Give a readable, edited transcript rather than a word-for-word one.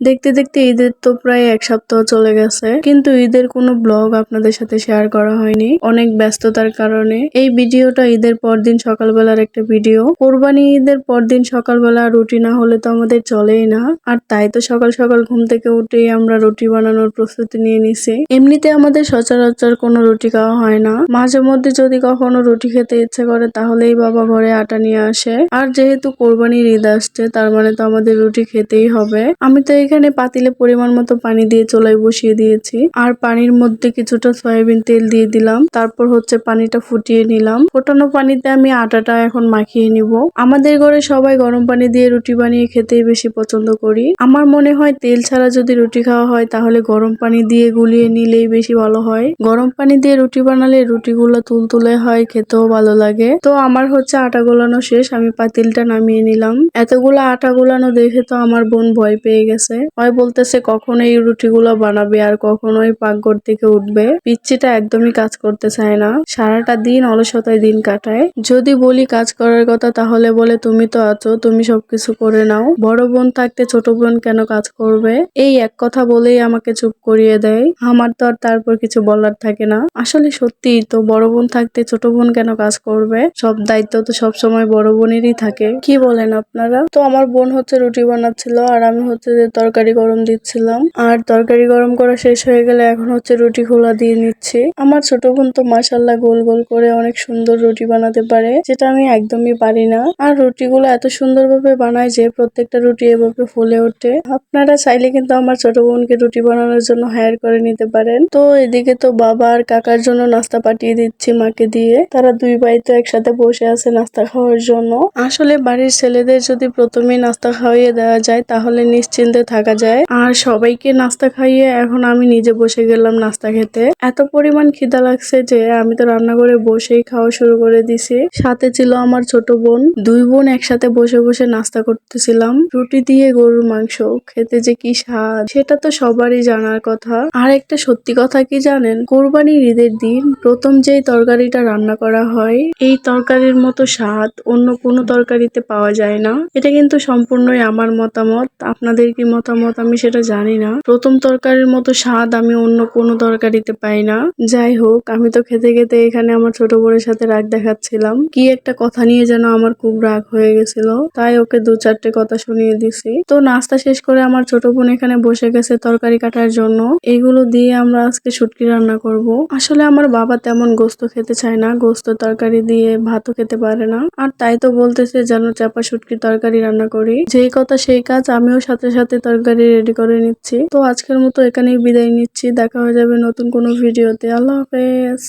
দেখতে দেখতে ঈদের তো প্রায় 1 সপ্তাহ চলে গেছে, কিন্তু ঈদের কোনো ব্লগ আপনাদের সাথে শেয়ার করা হয়নি অনেক ব্যস্ততার কারণে। এই ভিডিওটা ঈদের পরদিন সকালবেলার একটা ভিডিও। কোরবানি ঈদের পরদিন সকালবেলা রুটি না হলে তো আমাদের চলেই না, আর তাই তো সকাল সকাল ঘুম থেকে উঠেই আমরা রুটি বানানোর প্রস্তুতি নিয়ে নিছি। এমনিতে আমাদের সচরাচর কোনো রুটি খাওয়া হয় না, মাঝে মধ্যে যদি কখনো রুটি খেতে ইচ্ছে করে তাহলেই বাবা ঘরে আটা নিয়ে আসে। আর যেহেতু কোরবানির ঈদ আসছে, তার মানে তো আমাদের রুটি খেতেই হবে। আমি তো এখানে পাতিলে পরিমাণ মতো পানি দিয়ে চুলায় বসিয়ে দিয়েছি, আর পানির মধ্যে কিছুটা সয়াবিন তেল দিয়ে দিলাম। তারপর হচ্ছে পানিটা ফুটিয়ে নিলাম। ফোটানো পানিতে আমি আটাটা এখন মাখিয়ে নিব। আমাদের ঘরে সবাই গরম পানি দিয়ে রুটি বানিয়ে খেতেই বেশি পছন্দ করি। আমার মনে হয় তেল ছাড়া যদি রুটি খাওয়া হয় তাহলে গরম পানি দিয়ে গুলিয়ে নিলেই বেশি ভালো হয়। গরম পানি দিয়ে রুটি বানালে রুটিগুলো তুলতুলে হয়, খেতেও ভালো লাগে। তো আমার হচ্ছে আটা গোলানো শেষ, আমি পাতিলটা নামিয়ে নিলাম। এতগুলো আটা গোলানো দেখে তো আমার বোন ভয় পেয়ে গেছে। হয় বলতেছে কখন এই রুটিগুলো বানাবে আর কখনোই পাকঘর থেকে উঠবে। পিচ্চিটা একদমই কাজ করতে চায় না, সারাটা দিন অলসতায় দিন কাটায়। যদি বলি কাজ করার কথা তাহলে বলে তুমি তো আছো, তুমি সবকিছু করে নাও, বড় বোন থাকতে ছোট বোন কেন কাজ করবে। এই এক কথা বলেই আমাকে চুপ করিয়ে দেয়। আমার তো আর তারপর কিছু বলার থাকে না। আসলে সত্যি তো, বড় বোন থাকতে ছোট বোন কেন কাজ করবে, সব দায়িত্ব তো সব সময় বড় বোনেরই থাকে। কি বলেন আপনারা? তো আমার বোন হচ্ছে রুটি বানাচ্ছিল আর আমি হচ্ছে যে তরকারি গরম দিচ্ছিলাম। আর তরকারি গরম করা শেষ হয়ে গেলে এখন হচ্ছে রুটি খোলা দিয়ে নিচ্ছি। আমার ছোট বোন তো মাশাআল্লাহ গোল গোল করে অনেক সুন্দর রুটি বানাতে পারে, যেটা আমি একদমই পারি না। আর রুটিগুলো এত সুন্দরভাবে বানায় যে প্রত্যেকটা রুটি এভাবে ফুলে ওঠে। আপনারা চাইলে কিন্তু আমার ছোট বোনকে রুটি বানানোর জন্য হায়ার করে নিতে পারেন। তো এদিকে তো বাবা আর কাকার জন্য নাস্তা পাঠিয়ে দিচ্ছি মাকে দিয়ে। তারা দুই ভাই তো একসাথে বসে আছে নাস্তা খাওয়ার জন্য। আসলে বাড়ির ছেলেদের যদি প্রথমেই নাস্তা খাওয়িয়ে দেওয়া যায় তাহলে নিশ্চিন্তে থাকা যায়। আর সবাইকে নাস্তা খাইয়ে এখন আমি নিজে বসে গেলাম নাস্তা খেতে। এত পরিমাণ খিদা লাগছে যে আমি তো রান্নাঘরে বসেই খাওয়া শুরু করে দিছি। সাথে ছিল আমার ছোট বোন। দুই বোন একসাথে বসে বসে নাস্তা করতেছিলাম। রুটি দিয়ে গরুর মাংস খেতে যে কি স্বাদ সেটা তো সবারই জানার কথা। আর একটা সত্যি কথা কি জানেন, কোরবানির ঈদের দিন প্রথম যেই তরকারিটা রান্না করা হয়, এই তরকারির মতো স্বাদ অন্য কোনো তরকারিতে পাওয়া যায় না। এটা কিন্তু সম্পূর্ণই আমার মতামত, আপনাদের কি মতামত আমি সেটা জানি না। প্রথম তরকারির মতো স্বাদ আমি অন্য কোনো তরকারিতে পাই না। যাই হোক, আমি তো খেতে খেতে এখানে আমার ছোট বোনের সাথে রাগ দেখাচ্ছিলাম। কি একটা কথা নিয়ে যেন আমার খুব রাগ হয়ে গেছিল, তাই ওকে 2-4টে কথা শুনিয়ে দিছি। তো নাস্তা শেষ করে আমার ছোট বোন এখানে বসে গেছে তরকারি কাটার জন্য। এগুলো দিয়ে আমরা আজকে শুটকি রান্না করব। আসলে আমার বাবা তেমন গোস্ত খেতে চায় না, গোস্ত তরকারি দিয়ে ভাতও খেতে পারে না, আর তাই তো বলতেছে যেন চাপা শুটকি তরকারি রান্না করি। যেই কথা সেই কাজ, আমিও সাথে সাথে তরকারি রেডি করে নিচ্ছি। তো আজকের মতো এখানেই বিদায় নিচ্ছি, দেখা হয়ে যাবে নতুন কোনো ভিডিওতে। আল্লাহ হাফেজ।